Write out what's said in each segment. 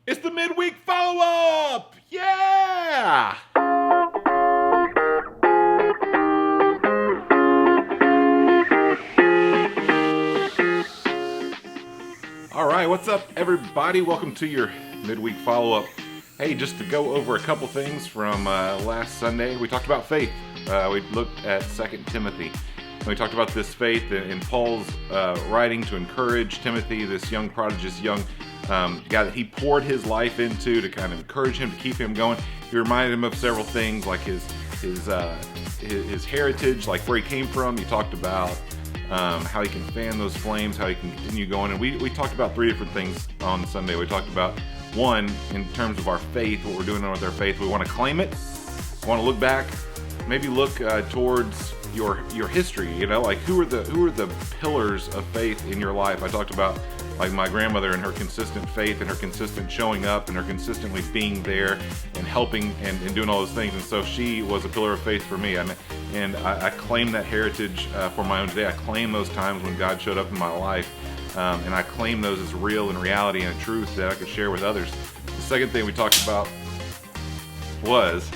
It's the midweek follow-up! Yeah! All right, what's up, everybody? Welcome to your midweek follow-up. Hey, just to go over a couple things from last Sunday, we talked about faith. We looked at 2 Timothy. And we talked about this faith in Paul's writing to encourage Timothy, this young prodigious young guy that he poured his life into to kind of encourage him, to keep him going. He reminded him of several things, like his heritage, like where he came from. He talked about how he can fan those flames, how he can continue going. And we talked about three different things on Sunday. We talked about, one, in terms of our faith, what we're doing with our faith. We want to claim it. We want to look back, maybe look towards your history, you know, like who are the pillars of faith in your life. I talked about like my grandmother and her consistent faith and her consistent showing up and her consistently being there and helping and doing all those things. And so she was a pillar of faith for me. And I claim that heritage for my own today. I claim those times when God showed up in my life, and I claim those as real and reality and a truth that I could share with others. The second thing we talked about was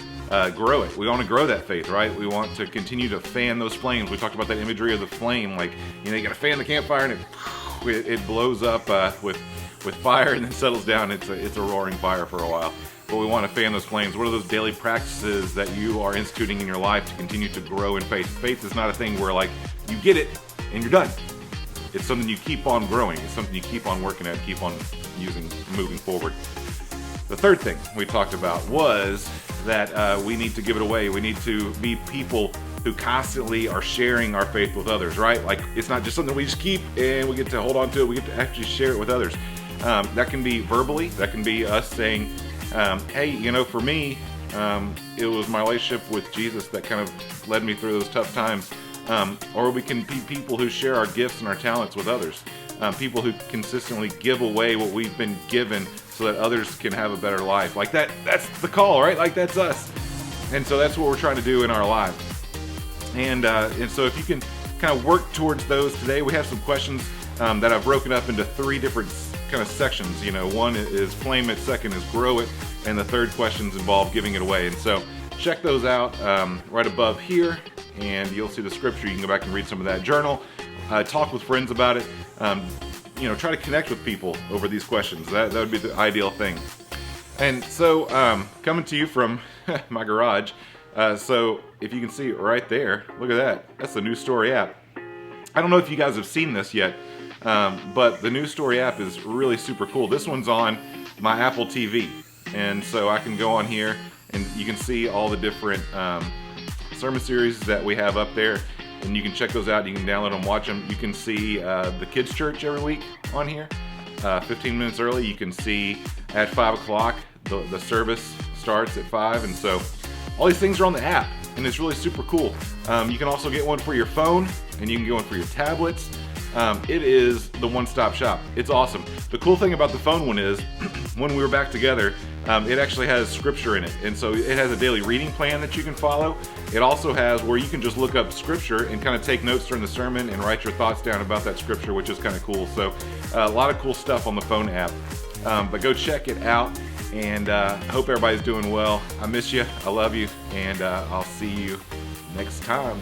grow it. We want to grow that faith, right? We want to continue to fan those flames. We talked about that imagery of the flame, like, you know, you got to fan the campfire and it blows up with fire and then settles down. It's a roaring fire for a while. But we want to fan those flames. What are those daily practices that you are instituting in your life to continue to grow in faith? Faith is not a thing where like you get it and you're done. It's something you keep on growing. It's something you keep on working at, keep on using, moving forward. The third thing we talked about was that we need to give it away. We need to be people who constantly are sharing our faith with others, right? Like, it's not just something we just keep and we get to hold on to it. We get to actually share it with others. That can be verbally. That can be us saying, hey, you know, for me, it was my relationship with Jesus that kind of led me through those tough times. Or we can be people who share our gifts and our talents with others. People who consistently give away what we've been given so that others can have a better life. Like that's the call, right? Like that's us. And so that's what we're trying to do in our lives. And so if you can kind of work towards those today, we have some questions that I've broken up into three different kind of sections. You know, one is flame it, second is grow it, and the third questions involve giving it away. And so check those out right above here, and you'll see the scripture. You can go back and read some of that. Journal, talk with friends about it. You know, try to connect with people over these questions. That would be the ideal thing. And so coming to you from my garage, so if you can see it right there, look at that. That's the News Story app. I don't know if you guys have seen this yet, but the News Story app is really super cool. This one's on my Apple TV, and so I can go on here and you can see all the different sermon series that we have up there, and you can check those out. You can download them, watch them. You can see the kids' church every week on here, 15 minutes early. You can see at 5 o'clock the service starts at 5, and so all these things are on the app, and it's really super cool. You can also get one for your phone, and you can get one for your tablets. It is the one-stop shop. It's awesome. The cool thing about the phone one is, when we were back together, it actually has scripture in it. And so it has a daily reading plan that you can follow. It also has where you can just look up scripture and kind of take notes during the sermon and write your thoughts down about that scripture, which is kind of cool. So a lot of cool stuff on the phone app. But go check it out. And I hope everybody's doing well. I miss you. I love you. And I'll see you next time.